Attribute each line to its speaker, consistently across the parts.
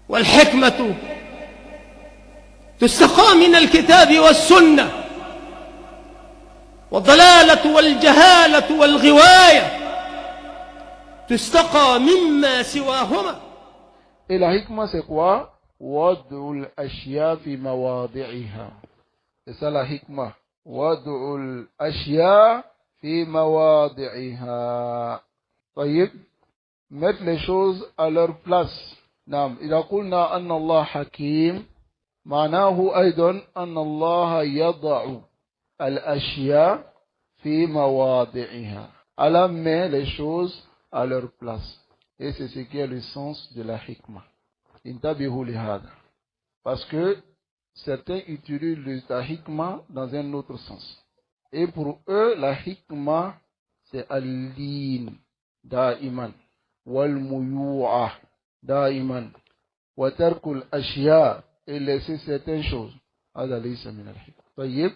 Speaker 1: والحكمة تستقى من الكتاب والسنة، والضلالة والجهالة والغواية تستقى مما سواهما.
Speaker 2: Et la hikmah c'est quoi? Wad'ul ashya fi mawadi'iha. C'est ça la hikmah. Wad'ul ashya fi mawadi'iha. طيب, mettre les choses à leur place. نعم, إذا قلنا أن الله حكيم معناه أيضا أن الله يضع الأشياء في مواضعها. Allah met les choses à leur place. Et c'est ce qui est le sens de la hikmah. Intabihu lihada. Parce que certains utilisent la hikmah dans un autre sens. Et pour eux, la hikmah, c'est al-lin, da'iman, wal-muyu'ah, da'iman, wa tarkul ashya, et laisser certaines choses. Hada laysa min al-hikmah. Tayyib,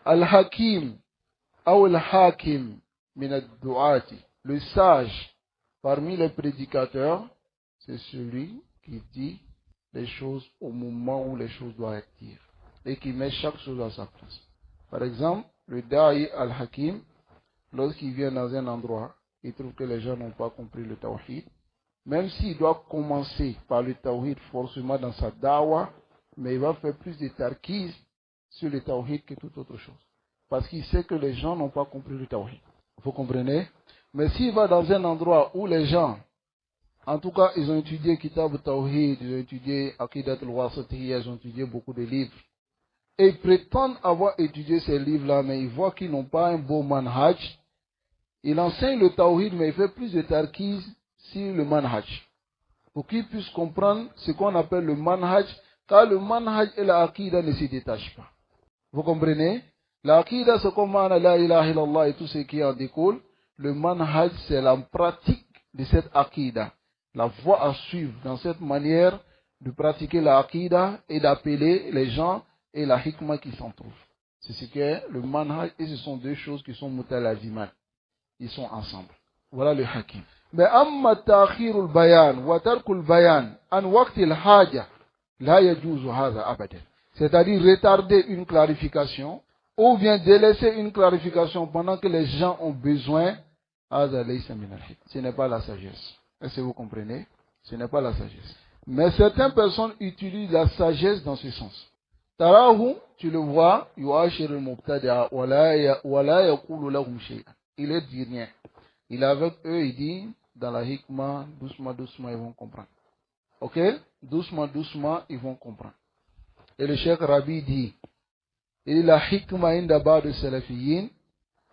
Speaker 2: al-hakim, ou al-hakim, min ad-du'ati, le sage, parmi les prédicateurs, c'est celui qui dit les choses au moment où les choses doivent être dites et qui met chaque chose à sa place. Par exemple, le da'i al-hakim, lorsqu'il vient dans un endroit, il trouve que les gens n'ont pas compris le tawhid, même s'il doit commencer par le tawhid forcément dans sa da'wa, mais il va faire plus de tarkiz sur le tawhid que toute autre chose. Parce qu'il sait que les gens n'ont pas compris le tawhid. Vous comprenez? Mais s'il va dans un endroit où les gens, en tout cas, ils ont étudié Kitab al-Tawhid, ils ont étudié Aqidat al-Wasatiyya, ils ont étudié beaucoup de livres, et ils prétendent avoir étudié ces livres-là, mais ils voient qu'ils n'ont pas un beau manhaj. Il enseigne le Tawhid, mais il fait plus de tarkiz sur le manhaj, pour qu'ils puissent comprendre ce qu'on appelle le manhaj, car le manhaj et la Aqidah ne se détachent pas. Vous comprenez? La Aqidah, c'est comme la ilaha illallah et tout ce qui en découle. Le manhaj, c'est la pratique de cette aqidah, la voie à suivre dans cette manière de pratiquer la aqidah et d'appeler les gens et la hikmah qui s'en trouve. C'est ce qu'est le manhaj, et ce sont deux choses qui sont mutalaziman. Ils sont ensemble. Voilà le hakim. Mais amma ta'khirul bayan wa tarkul bayan an waqtil haja la yajuzu hadha abadan. C'est-à-dire retarder une clarification ou bien délaisser une clarification pendant que les gens ont besoin, ce n'est pas la sagesse. Est-ce que vous comprenez? Ce n'est pas la sagesse. Mais certaines personnes utilisent la sagesse dans ce sens. Tarahu, tu le vois, yuashir al-mubtadi'a wa la yaqulu lahum shay'an. Il est dit rien. Il est avec eux, il dit, dans la hikmah, doucement, doucement, ils vont comprendre. Ok? Doucement, doucement, ils vont comprendre. Et le Cheikh Rabi dit, il est la hikmah inda ba'd as-salafiyyin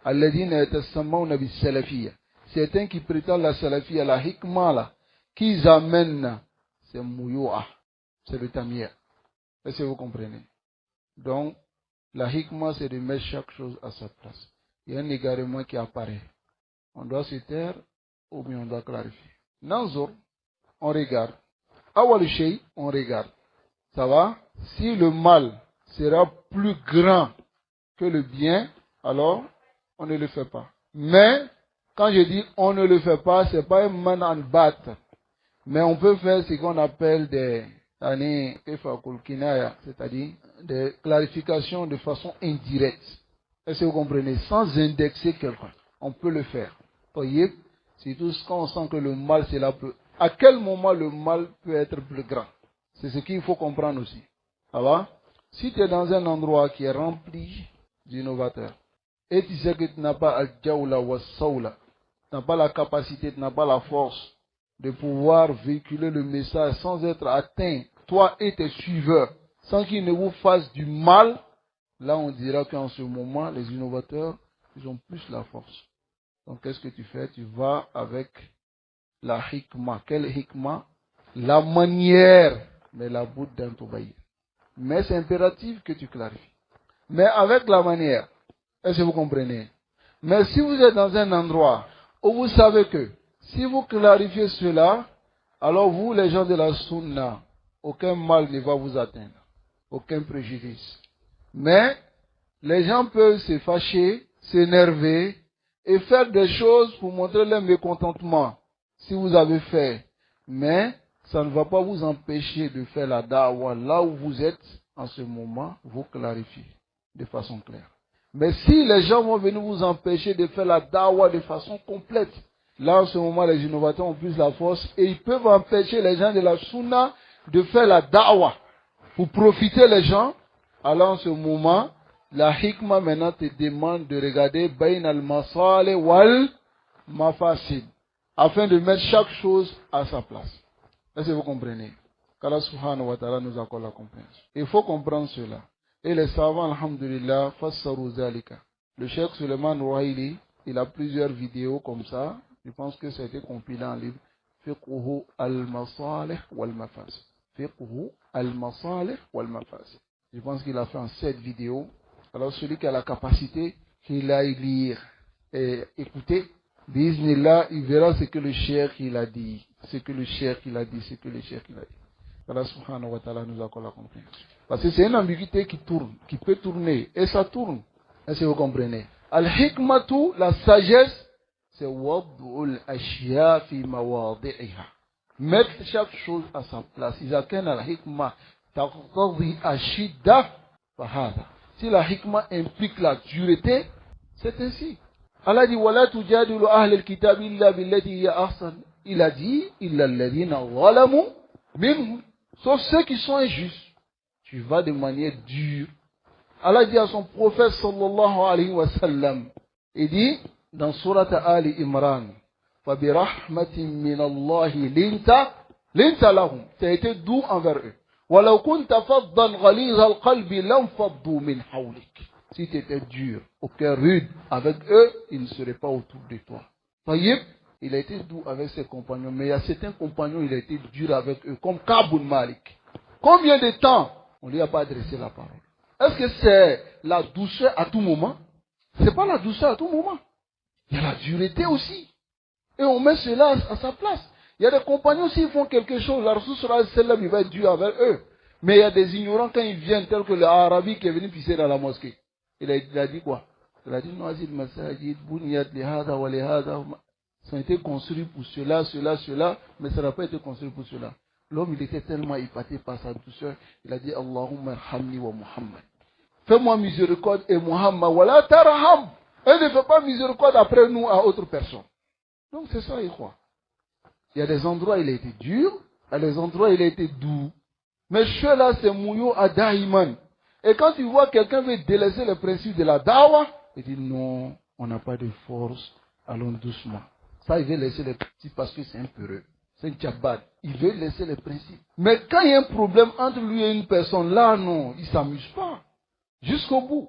Speaker 2: alladhina yatasammawna bis-salafiyya. Certains qui prétendent la salafiyya, la hikmah là, qu'ils amènent, c'est muyu'ah, c'est le tamir. Est-ce que vous comprenez? Donc, la hikmah, c'est de mettre chaque chose à sa place. Il y a un égarement qui apparaît. On doit se taire ou bien on doit clarifier. Nanzor, on regarde. Awal shay, on regarde. Ça va? Si le mal sera plus grand que le bien, alors on ne le fait pas. Mais quand je dis on ne le fait pas, c'est pas un man en bat, mais on peut faire ce qu'on appelle c'est-à-dire des clarifications de façon indirecte. Est-ce que vous comprenez? Sans indexer quelqu'un, on peut le faire. Voyez, c'est tout ce qu'on sent que le mal c'est là. À quel moment le mal peut être plus grand? C'est ce qu'il faut comprendre aussi. Ça va? Si tu es dans un endroit qui est rempli d'innovateurs, et tu sais que tu n'as pas al-jawla wa sawla, tu n'as pas la capacité, tu n'as pas la force de pouvoir véhiculer le message sans être atteint, toi et tes suiveurs, sans qu'ils ne vous fassent du mal, là on dira qu'en ce moment, les innovateurs, ils ont plus la force. Donc qu'est-ce que tu fais? Tu vas avec la hikmah. Quelle hikmah? La manière, mais la boutte d'un tobaï. Mais c'est impératif que tu clarifies. Mais avec la manière. Est-ce que vous comprenez? Mais si vous êtes dans un endroit où vous savez que si vous clarifiez cela, alors vous, les gens de la sunna, aucun mal ne va vous atteindre. Aucun préjudice. Mais les gens peuvent se fâcher, s'énerver et faire des choses pour montrer leur mécontentement si vous avez fait. Mais ça ne va pas vous empêcher de faire la da'wah là où vous êtes en ce moment, vous clarifiez de façon claire. Mais si les gens vont venir vous empêcher de faire la da'wah de façon complète, là en ce moment les innovateurs ont plus la force et ils peuvent empêcher les gens de la sunna de faire la da'wah pour profiter les gens. Alors en ce moment, la hikmah maintenant te demande de regarder bain al-masali wal mafasid afin de mettre chaque chose à sa place. Est-ce que vous comprenez? Qu'Allah subhanahu wa ta'ala nous accorde la compréhension. Il faut comprendre cela. Et les savants, alhamdulillah, fassaru zalika. Le cheikh Suleiman Rouhaili, il a plusieurs vidéos comme ça. Je pense que ça a été compilé en livre. Fiqhu al-masalih wal-mafasid. Fiqhu al-masalih wal-mafasid. Je pense qu'il a fait en 7 vidéos. Alors celui qui a la capacité, qu'il aille lire et écouter, bismillah, il verra ce que le cheikh il a dit. Ce que le cheikh il a dit, ce que le cheikh il a dit. Allah subhanahu wa ta'ala nous accorde la compréhension. Parce que c'est une ambiguïté qui tourne, qui peut tourner, et ça tourne. Est-ce que vous comprenez? Al-hikmatu, la sagesse, c'est wad'ul ashya fi mawadi'iha. Mettre chaque chose à sa place. إذا كان الحكمة تقتضي الشدة فهذا. Si la hikmah implique la dureté, c'est ainsi. Allah dit ولا تجادل أهل الكتاب إلا بالتي هي أحسن. Il a dit إلا الذين ظلموا منهم. Sauf ceux qui sont injustes. Tu vas de manière dure. Allah dit à son prophète sallallahu alayhi wa sallam, il dit dans Surat Ali Imran, فَبِرَحْمَةٍ مِّنَ اللَّهِ لِنْتَ لَهُمْ. Tu as été doux envers eux. وَلَوْ كُنْتَ فَضًّا غَلِيظَ الْقَلْبِ لَانْفَضُّوا مِنْ حَوْلِكَ. Si tu étais dur, au cœur rude avec eux, ils ne seraient pas autour de toi. Taïb, il a été doux avec ses compagnons, mais il y a certains compagnons, il a été dur avec eux, comme Ka'b ibn Malik. Combien de temps on ne lui a pas adressé la parole? Est-ce que c'est la douceur à tout moment? C'est pas la douceur à tout moment. Il y a la dureté aussi. Et on met cela à sa place. Il y a des compagnons, s'ils font quelque chose, la Rasul sallallahu alayhi wa sallam, il va être dur avec eux. Mais il y a des ignorants quand ils viennent, tels que l'Arabi qui est venu pisser dans la mosquée. Il a dit quoi? Il a dit, Noazil Masajid, Bunyat, Lihada, Walihada, ça a été construit pour cela, mais ça n'a pas été construit pour cela. L'homme, il était tellement épaté par sa douceur, il a dit, Allahumma arhamni wa Muhammad. Fais-moi miséricorde et Muhammad, wala tarham. Et ne fais pas miséricorde après nous à autre personne. Donc c'est ça, il croit. Il y a des endroits où il a été dur, il y a des endroits où il a été doux. Mais ceux-là, c'est mouillot à daïman. Et quand tu vois quelqu'un veut délaisser le principe de la dawa, il dit non, on n'a pas de force, allons doucement. Ça, il veut laisser les principes parce que c'est un peureux. C'est un tchabad. Il veut laisser les principes. Mais quand il y a un problème entre lui et une personne, là, non, il ne s'amuse pas. Jusqu'au bout.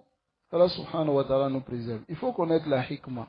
Speaker 2: Allah subhanahu wa ta'ala nous préserve. Il faut connaître la hikmah.